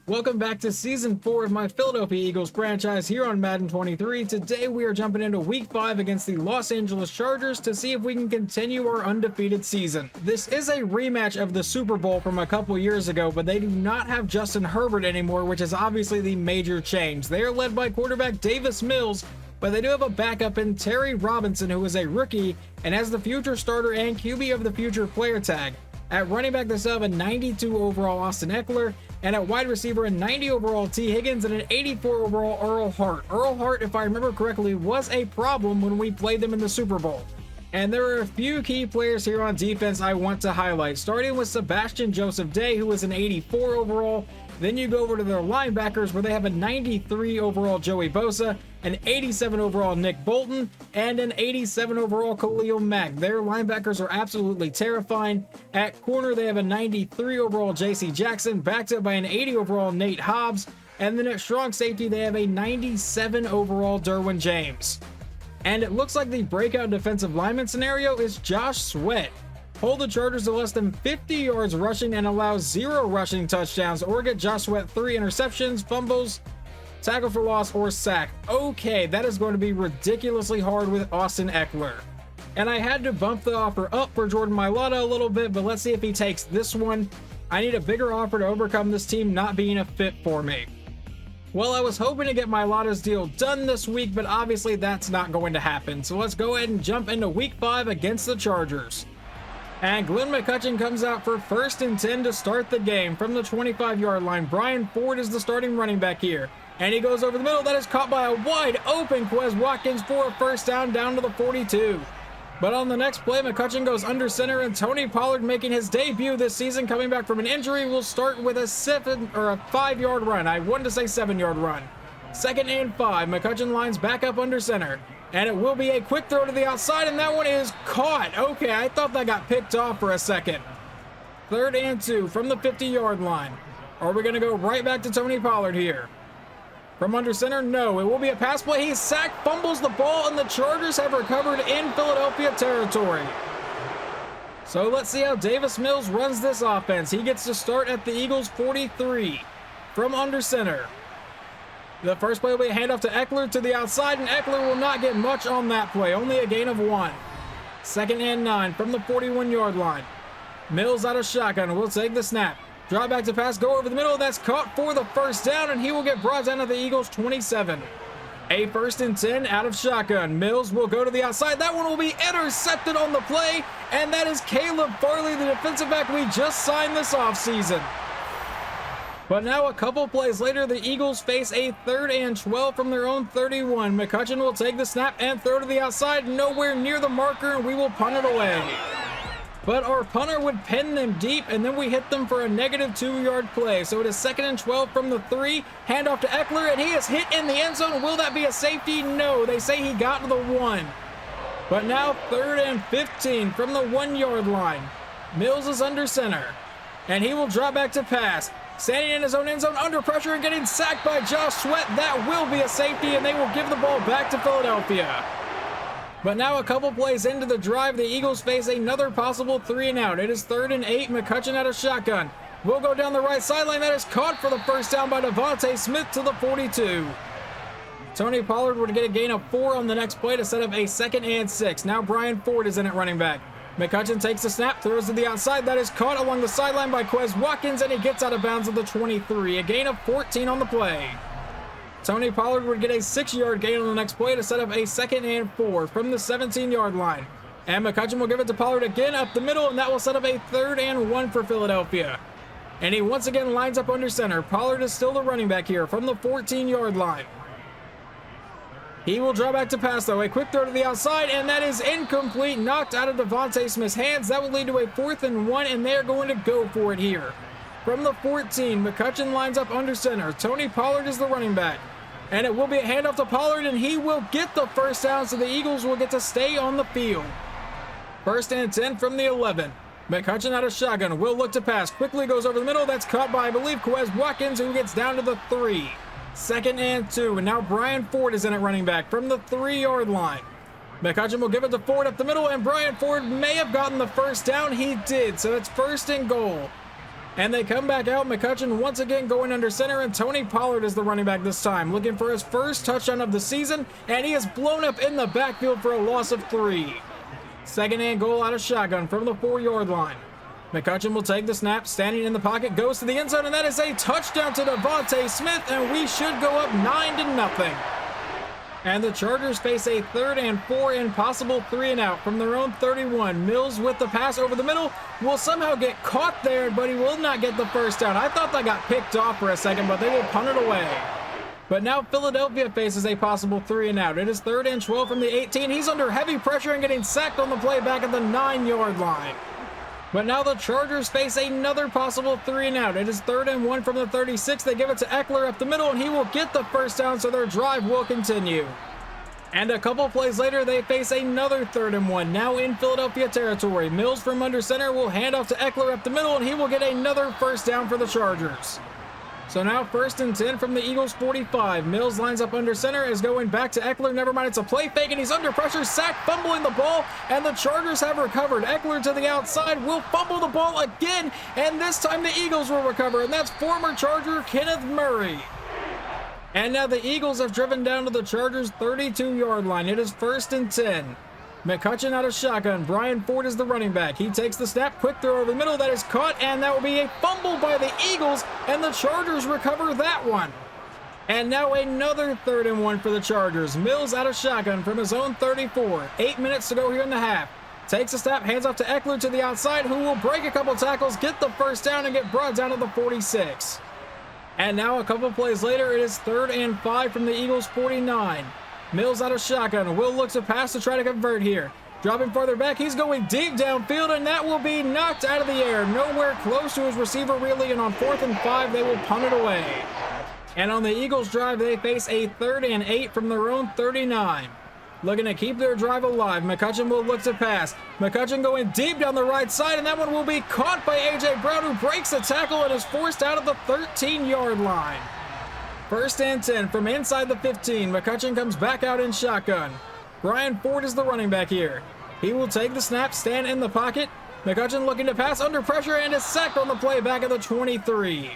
Welcome back to Season 4 of my Philadelphia Eagles franchise here on Madden 23. Today we are jumping into Week 5 against the Los Angeles Chargers to see if we can continue our undefeated season. This is a rematch of the Super Bowl from a couple years ago, but they do not have Justin Herbert anymore, which is obviously the major change. They are led by quarterback Davis Mills, but they do have a backup in Terry Robinson, who is a rookie and has the future starter and QB of the future player tag. At running back, they still have a 92 overall Austin Eckler, and at wide receiver, a 90 overall T. Higgins and an 84 overall Earl Hart. Earl Hart, if I remember correctly, was a problem when we played them in the Super Bowl. And there are a few key players here on defense I want to highlight, starting with Sebastian Joseph Day, who is an 84 overall. Then you go over to their linebackers, where they have a 93 overall Joey Bosa, an 87 overall Nick Bolton, and an 87 overall Khalil Mack. Their linebackers are absolutely terrifying. At corner, they have a 93 overall J.C. Jackson, backed up by an 80 overall Nate Hobbs. And then at strong safety, they have a 97 overall Derwin James. And it looks like the breakout defensive lineman scenario is Josh Sweat. Hold the Chargers to less than 50 yards rushing and allow 0 rushing touchdowns, or get Josh Sweat 3 interceptions, fumbles, tackle for loss, or sack. Okay, that is going to be ridiculously hard with Austin Eckler. And I had to bump the offer up for Jordan Mailata a little bit, but let's see if he takes this one. I need a bigger offer to overcome this team not being a fit for me. Well, I was hoping to get Mailata's deal done this week, but obviously that's not going to happen. So let's go ahead and jump into Week 5 against the Chargers. And Glenn McCutcheon comes out for 1st and 10 to start the game from the 25-yard line. Brian Ford is the starting running back here. And he goes over the middle. That is caught by a wide open Quez Watkins for a first down to the 42. But on the next play, McCutcheon goes under center, and Tony Pollard, making his debut this season, coming back from an injury, will start with a 5-yard run. I wanted to say 7-yard run. 2nd and 5. McCutcheon lines back up under center. And it will be a quick throw to the outside, and that one is caught. Okay, I thought that got picked off for a second. 3rd and 2 from the 50-yard line. Are we going to go right back to Tony Pollard here? From under center, no. It will be a pass play. He's sacked, fumbles the ball, and the Chargers have recovered in Philadelphia territory. So let's see how Davis Mills runs this offense. He gets to start at the Eagles' 43 from under center. The first play will be a handoff to Eckler to the outside, and Eckler will not get much on that play, only a gain of 1. 2nd and 9 from the 41-yard line. Mills out of shotgun, will take the snap. Drop back to pass, go over the middle, that's caught for the first down, and he will get brought down to the Eagles' 27. A 1st and 10 out of shotgun. Mills will go to the outside. That one will be intercepted on the play, and that is Caleb Farley, the defensive back we just signed this offseason. But now a couple plays later, the Eagles face a 3rd and 12 from their own 31. McCutcheon will take the snap and throw to the outside, nowhere near the marker, and we will punt it away. But our punter would pin them deep, and then we hit them for a negative 2-yard play. So it is 2nd and 12 from the 3. Handoff to Eckler, and he is hit in the end zone. Will that be a safety? No, they say he got to the 1. But now 3rd and 15 from the 1-yard line. Mills is under center, and he will drop back to pass. Standing in his own end zone, under pressure, and getting sacked by Josh Sweat. That will be a safety, and they will give the ball back to Philadelphia. But now a couple plays into the drive, the Eagles face another possible 3 and out. It is 3rd and 8, McCutcheon out of shotgun. Will go down the right sideline. That is caught for the first down by Devontae Smith to the 42. Tony Pollard would get a gain of 4 on the next play to set up a 2nd and 6. Now Brian Ford is in at running back. McCutcheon takes the snap, throws to the outside. That is caught along the sideline by Quez Watkins, and he gets out of bounds at the 23. A gain of 14 on the play. Tony Pollard would get a 6-yard gain on the next play to set up a 2nd and 4 from the 17-yard line. And McCutcheon will give it to Pollard again up the middle, and that will set up a 3rd and 1 for Philadelphia. And he once again lines up under center. Pollard is still the running back here from the 14-yard line. He will draw back to pass, though. A quick throw to the outside, and that is incomplete. Knocked out of Devontae Smith's hands. That will lead to a 4th and 1, and they're going to go for it here. From the 14, McCutcheon lines up under center. Tony Pollard is the running back. And it will be a handoff to Pollard, and he will get the first down, so the Eagles will get to stay on the field. 1st and 10 from the 11. McCutcheon out of shotgun. Will look to pass. Quickly goes over the middle. That's caught by, I believe, Quez Watkins, who gets down to the 3. 2nd and 2. And now Brian Ford is in at running back from the 3-yard line. McCutcheon will give it to Ford up the middle, and Brian Ford may have gotten the first down. He did, so it's 1st and goal And they come back out. McCutcheon once again going under center, and Tony Pollard is the running back this time, looking for his first touchdown of the season, and he is blown up in the backfield for a loss of 3. Second and goal out of shotgun from the 4-yard line. McCutcheon will take the snap, standing in the pocket, goes to the end zone, and that is a touchdown to Devontae Smith, and we should go up 9-0. And the Chargers face a 3rd and 4 and possible 3 and out from their own 31. Mills with the pass over the middle will somehow get caught there, but he will not get the first down. I thought that got picked off for a second, but they will punt it away. But now Philadelphia faces a possible 3 and out. It is 3rd and 12 from the 18. He's under heavy pressure and getting sacked on the play back at the 9-yard line. But now the Chargers face another possible 3 and out. It is 3rd and 1 from the 36. They give it to Eckler up the middle, and he will get the first down, so their drive will continue. And a couple plays later, they face another 3rd and 1, now in Philadelphia territory. Mills from under center will hand off to Eckler up the middle, and he will get another first down for the Chargers. So now 1st and 10 from the Eagles 45. Mills lines up under center, is going back to Eckler. Never mind, it's a play fake, and he's under pressure, sacked, fumbling the ball, and the Chargers have recovered. Eckler to the outside will fumble the ball again, and this time the Eagles will recover, and that's former Charger Kenneth Murray. And now the Eagles have driven down to the Chargers' 32-yard line. It is 1st and 10. McCutcheon out of shotgun. Brian Ford is the running back. He takes the snap, quick throw over the middle. That is caught, and that will be a fumble by the Eagles, and the Chargers recover that one. And now another 3rd and 1 for the Chargers. Mills out of shotgun from his own 34. 8 minutes to go here in the half. Takes a snap, hands off to Eckler to the outside, who will break a couple tackles, get the first down, and get brought down to the 46. And now a couple plays later, it is 3rd and 5 from the Eagles' 49. Mills out of shotgun, will look to pass to try to convert here. Dropping farther back, he's going deep downfield, and that will be knocked out of the air. Nowhere close to his receiver really, and on 4th and 5, they will punt it away. And on the Eagles' drive, they face a 3rd and 8 from their own 39. Looking to keep their drive alive, McCutcheon will look to pass. McCutcheon going deep down the right side, and that one will be caught by A.J. Brown, who breaks the tackle and is forced out of the 13-yard line. 1st and 10 from inside the 15. McCutcheon comes back out in shotgun. Brian Ford is the running back here. He will take the snap, stand in the pocket. McCutcheon looking to pass under pressure and is sacked on the play back at the 23.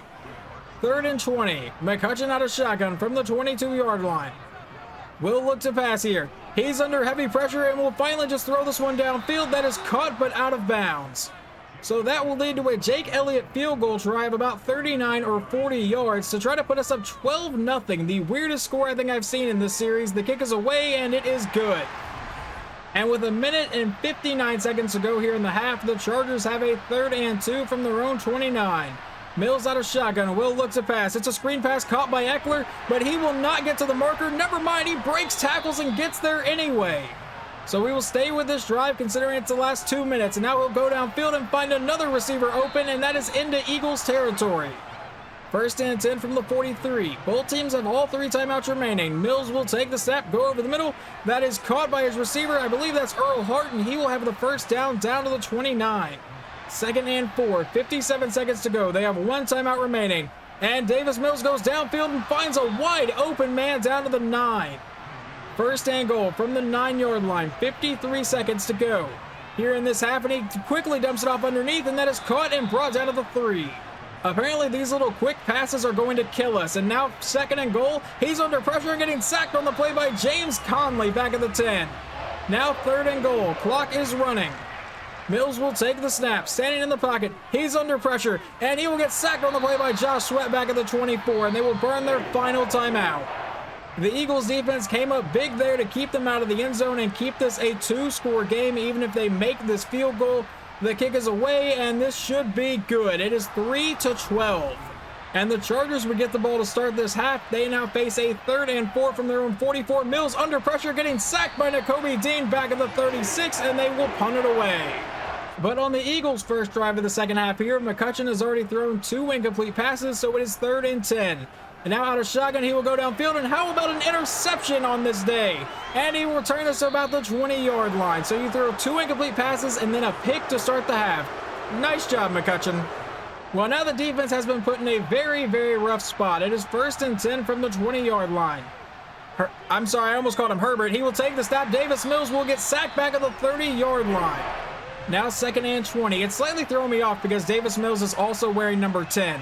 3rd and 20. McCutcheon out of shotgun from the 22-yard line. Will look to pass here. He's under heavy pressure and will finally just throw this one downfield. That is caught but out of bounds. So that will lead to a Jake Elliott field goal try of about 39 or 40 yards to try to put us up 12-0. The weirdest score I think I've seen in this series. The kick is away, and it is good. And with 1 minute and 59 seconds to go here in the half, the Chargers have a 3rd and 2 from their own 29. Mills out of shotgun, will look to pass. It's a screen pass caught by Eckler, but he will not get to the marker. Never mind, he breaks tackles and gets there anyway. So we will stay with this drive considering it's the last 2 minutes, and now we'll go downfield and find another receiver open, and that is into Eagles territory. 1st and 10 from the 43. Both teams have all 3 timeouts remaining. Mills will take the snap, go over the middle. That is caught by his receiver. I believe that's Earl Hart, and he will have the first down to the 29. 2nd and 4, 57 seconds to go. They have 1 timeout remaining. And Davis Mills goes downfield and finds a wide open man down to the 9. 1st and goal from the 9-yard line, 53 seconds to go. Here in this half, and he quickly dumps it off underneath, and that is caught and brought down to the 3. Apparently, these little quick passes are going to kill us. And now, 2nd and goal, he's under pressure and getting sacked on the play by James Conley back at the 10. Now 3rd and goal, clock is running. Mills will take the snap, standing in the pocket. He's under pressure, and he will get sacked on the play by Josh Sweat back at the 24, and they will burn their final timeout. The Eagles defense came up big there to keep them out of the end zone and keep this a 2-score game. Even if they make this field goal, the kick is away, and this should be good. It is 3-12. And the Chargers would get the ball to start this half. They now face a 3rd and 4 from their own 44. Mills under pressure, getting sacked by Nakobe Dean back at the 36, and they will punt it away. But on the Eagles' first drive of the second half here, McCutcheon has already thrown 2 incomplete passes, so it is 3rd and 10. And now out of shotgun, he will go downfield, and how about an interception on this day? And he will return this to about the 20-yard line. So you throw 2 incomplete passes and then a pick to start the half. Nice job, McCutcheon. Well, now the defense has been put in a very, very rough spot. It is 1st and 10 from the 20-yard line. I'm sorry, I almost called him Herbert. He will take the snap. Davis Mills will get sacked back at the 30-yard line. Now 2nd and 20. It's slightly throwing me off because Davis Mills is also wearing number 10.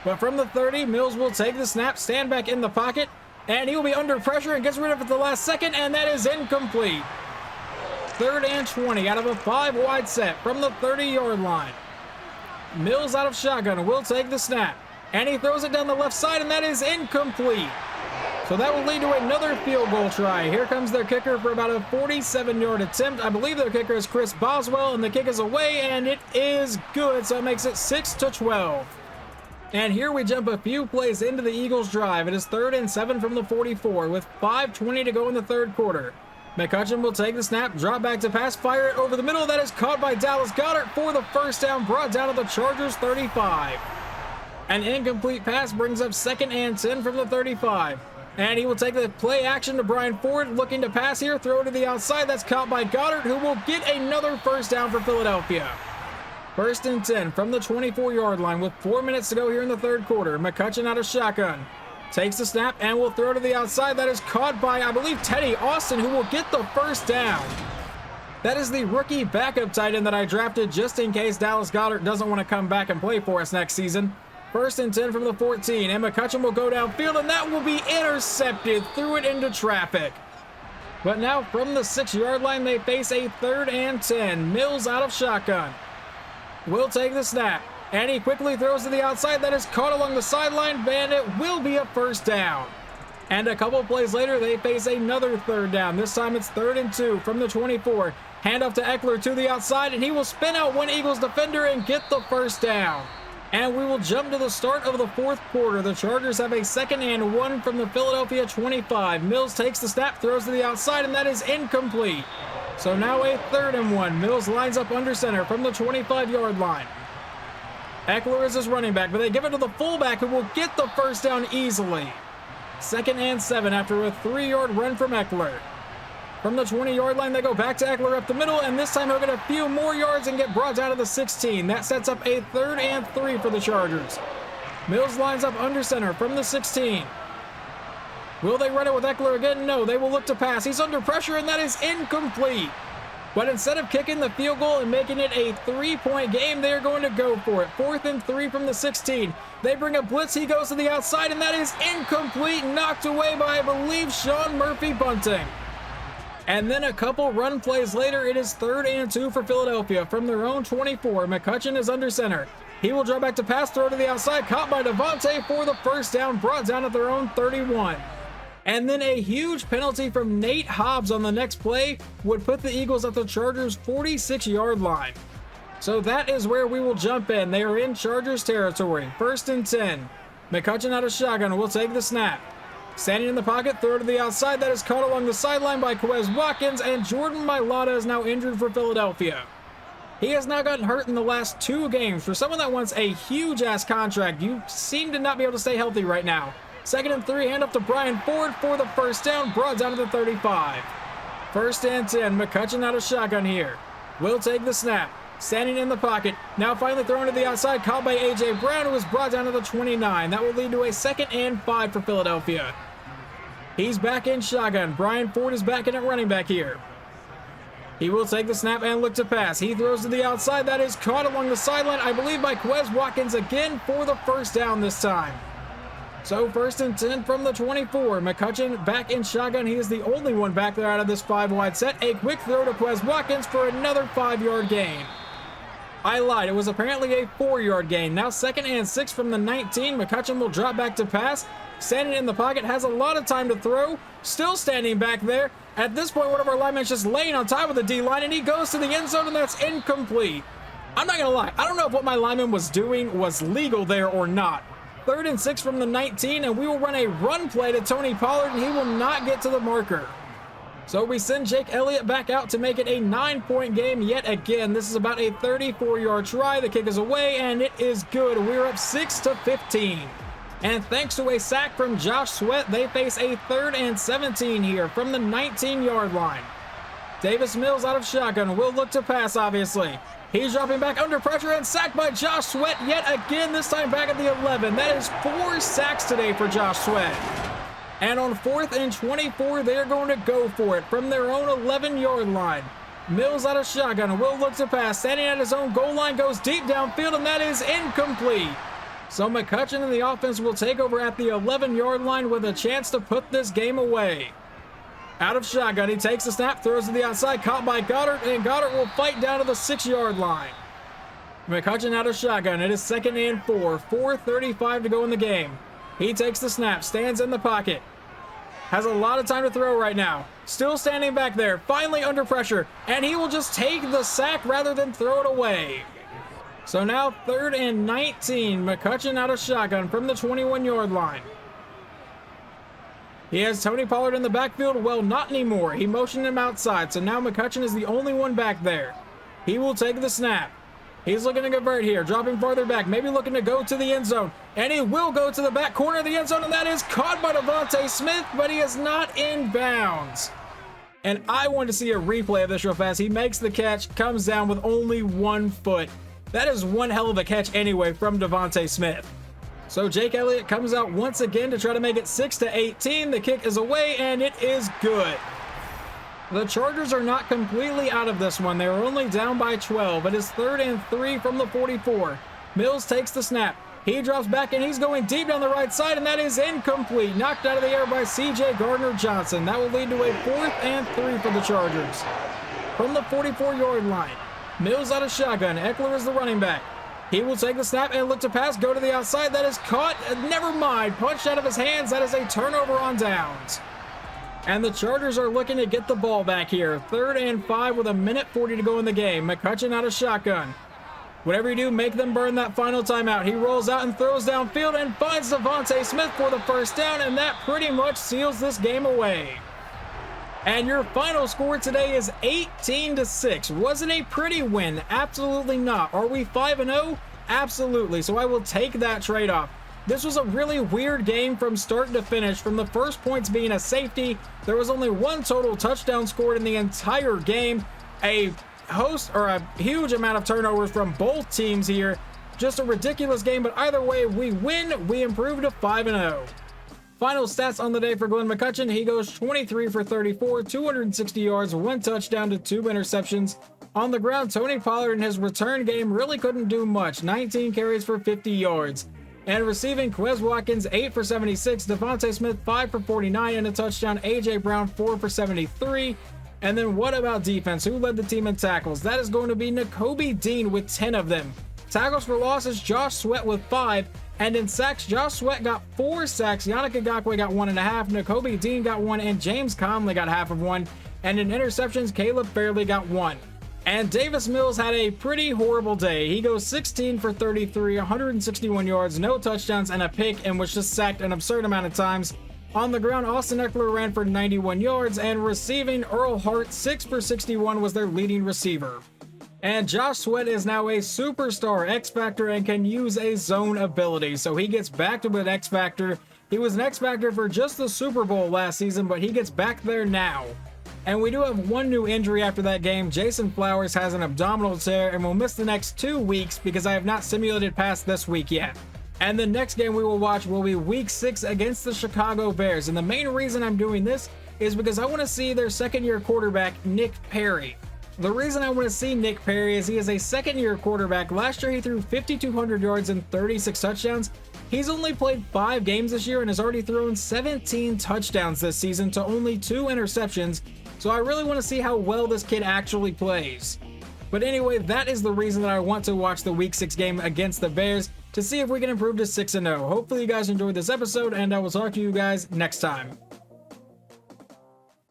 But from the 30, Mills will take the snap, stand back in the pocket, and he will be under pressure and gets rid of it at the last second, and that is incomplete. 3rd and 20 out of a 5-wide set from the 30-yard line. Mills out of shotgun will take the snap, and he throws it down the left side, and that is incomplete. So that will lead to another field goal try. Here comes their kicker for about a 47-yard attempt. I believe their kicker is Chris Boswell, and the kick is away, and it is good, so it makes it 6-12. And here we jump a few plays into the Eagles' drive. It is 3rd and 7 from the 44 with 5:20 to go in the 3rd quarter. McCutcheon will take the snap, drop back to pass, fire it over the middle. That is caught by Dallas Goedert for the first down, brought down to the Chargers' 35. An incomplete pass brings up 2nd and 10 from the 35. And he will take the play action to Brian Ford, looking to pass here, throw to the outside. That's caught by Goddard, who will get another first down for Philadelphia. 1st and 10 from the 24-yard line with 4 minutes to go here in the 3rd quarter. McCutcheon out of shotgun. Takes the snap and will throw to the outside. That is caught by, I believe, Teddy Austin, who will get the first down. That is the rookie backup tight end that I drafted just in case Dallas Goedert doesn't want to come back and play for us next season. 1st and 10 from the 14, and McCutcheon will go downfield, and that will be intercepted, threw it into traffic. But now from the 6-yard line, they face a 3rd and 10. Mills out of shotgun. Will take the snap, and he quickly throws to the outside. That is caught along the sideline, and it will be a first down. And a couple plays later, they face another 3rd down. This time it's 3rd and 2 from the 24. Handoff to Eckler to the outside, and he will spin out one Eagles defender and get the first down. And we will jump to the start of the 4th quarter. The Chargers have a 2nd and 1 from the Philadelphia 25. Mills takes the snap, throws to the outside, and that is incomplete. So now a 3rd and 1. Mills lines up under center from the 25-yard line. Eckler is his running back, but they give it to the fullback, who will get the first down easily. 2nd and 7 after a 3-yard run from Eckler. From the 20-yard line, they go back to Eckler up the middle, and this time he'll get a few more yards and get brought down to the 16. That sets up a 3rd and 3 for the Chargers. Mills lines up under center from the 16. Will they run it with Eckler again? No, they will look to pass. He's under pressure, and that is incomplete. But instead of kicking the field goal and making it a 3-point game, they're going to go for it. 4th and 3 from the 16. They bring a blitz. He goes to the outside, and that is incomplete, knocked away by, I believe, Sean Murphy Bunting. And then a couple run plays later, it is 3rd and 2 for Philadelphia from their own 24. McCutcheon is under center. He will drop back to pass, throw to the outside, caught by Devontae for the first down, brought down at their own 31. And then a huge penalty from Nate Hobbs on the next play would put the Eagles at the Chargers' 46-yard line. So that is where we will jump in. They are in Chargers territory. 1st and 10. McCutcheon out of shotgun will take the snap. Standing in the pocket, throw to the outside. That is caught along the sideline by Quez Watkins, and Jordan Mailata is now injured for Philadelphia. He has now gotten hurt in the last 2 games. For someone that wants a huge-ass contract, you seem to not be able to stay healthy right now. 2nd and 3, hand up to Brian Ford for the first down, brought down to the 35. 1st and 10, McCutcheon out of shotgun here. Will take the snap. Standing in the pocket, now finally thrown to the outside, caught by A.J. Brown, who was brought down to the 29. That will lead to a 2nd and 5 for Philadelphia. He's back in shotgun. Brian Ford is back in at running back here. He will take the snap and look to pass. He throws to the outside. That is caught along the sideline, I believe, by Quez Watkins again for the first down this time. So 1st and 10 from the 24. McCutcheon back in shotgun. He is the only one back there out of this 5-wide set. A quick throw to Quez Watkins for another 5-yard gain. I lied. It was apparently a 4-yard gain. Now 2nd and 6 from the 19. McCutcheon will drop back to pass. Standing in the pocket, has a lot of time to throw. Still standing back there. At this point, one of our linemen is just laying on top of the D-line, and he goes to the end zone, and that's incomplete. I'm not going to lie. I don't know if what my lineman was doing was legal there or not. 3rd and 6 from the 19, and we will run a run play to Tony Pollard, and he will not get to the marker. So we send Jake Elliott back out to make it a 9-point game yet again. This is about a 34-yard try. The kick is away, and it is good. We're up 6-15. And thanks to a sack from Josh Sweat, they face a 3rd and 17 here from the 19-yard line. Davis Mills out of shotgun will look to pass, obviously. He's dropping back under pressure and sacked by Josh Sweat yet again, this time back at the 11. That is 4 sacks today for Josh Sweat. And on 4th and 24, they're going to go for it from their own 11-yard line. Mills out of shotgun. Will look to pass. Standing at his own goal line, goes deep downfield, and that is incomplete. So McCutcheon and the offense will take over at the 11-yard line with a chance to put this game away. Out of shotgun, he takes the snap, throws to the outside, caught by Goddard, and Goddard will fight down to the 6-yard line. McCutcheon out of shotgun. It is 2nd and 4. 4:35 to go in the game. He takes the snap, stands in the pocket. Has a lot of time to throw right now. Still standing back there, finally under pressure, and he will just take the sack rather than throw it away. So now 3rd and 19. McCutcheon out of shotgun from the 21-yard line. He has Tony Pollard in the backfield. Well, not anymore. He motioned him outside, so now McCutcheon is the only one back there. He will take the snap. He's looking to convert here, dropping farther back, maybe looking to go to the end zone. And he will go to the back corner of the end zone, and that is caught by Devontae Smith, but he is not in bounds. And I want to see a replay of this real fast. He makes the catch, comes down with only 1 foot. That is one hell of a catch anyway from Devontae Smith. So Jake Elliott comes out once again to try to make it 6-18. The kick is away, and it is good. The Chargers are not completely out of this one. They are only down by 12. It is 3rd and 3 from the 44. Mills takes the snap. He drops back, and he's going deep down the right side, and that is incomplete. Knocked out of the air by C.J. Gardner-Johnson. That will lead to a 4th and 3 for the Chargers. From the 44-yard line, Mills out of shotgun. Eckler is the running back. He will take the snap and look to pass, go to the outside. That is caught. Never mind. Punched out of his hands. That is a turnover on downs. And the Chargers are looking to get the ball back here. 3rd and 5 with 1:40 to go in the game. McCutcheon out of shotgun. Whatever you do, make them burn that final timeout. He rolls out and throws downfield and finds Devontae Smith for the first down, and that pretty much seals this game away. And your final score today is 18-6. Was it a pretty win? Absolutely not. Are we 5-0? Absolutely. So I will take that trade-off. This was a really weird game from start to finish. From the first points being a safety, there was only 1 total touchdown scored in the entire game. A huge amount of turnovers from both teams here. Just a ridiculous game, but either way, we win. We improve to 5-0. Final stats on the day for Glenn McCutcheon. He goes 23 for 34, 260 yards, 1 touchdown to 2 interceptions. On the ground, Tony Pollard in his return game really couldn't do much. 19 carries for 50 yards. And receiving, Quez Watkins 8 for 76, Devontae Smith 5 for 49 and a touchdown, A.J. Brown 4 for 73. And then what about defense? Who led the team in tackles? That is going to be Nakobe Dean with 10 of them. Tackles for losses, Josh Sweat with 5. And in sacks, Josh Sweat got 4 sacks, Yannick Ngakoue got 1.5, Nakobe Dean got 1, and James Conley got half of 1. And in interceptions, Caleb Fairley got 1. And Davis Mills had a pretty horrible day. He goes 16 for 33, 161 yards, no touchdowns, and a pick, and was just sacked an absurd amount of times. On the ground, Austin Eckler ran for 91 yards, and receiving, Earl Hart 6 for 61 was their leading receiver. And Josh Sweat is now a superstar X-Factor and can use a zone ability, so he gets back to an X-Factor. He was an X-Factor for just the Super Bowl last season, but he gets back there now. And we do have 1 new injury after that game. Jason Flowers has an abdominal tear and will miss the next 2 weeks because I have not simulated past this week yet. And the next game we will watch will be Week 6 against the Chicago Bears. And the main reason I'm doing this is because I want to see their second-year quarterback, Nick Perry. The reason I want to see Nick Perry is he is a second-year quarterback. Last year he threw 5,200 yards and 36 touchdowns. He's only played 5 games this year and has already thrown 17 touchdowns this season to only 2 interceptions. So I really want to see how well this kid actually plays. But anyway, that is the reason that I want to watch the Week 6 game against the Bears to see if we can improve to 6-0. Hopefully you guys enjoyed this episode, and I will talk to you guys next time.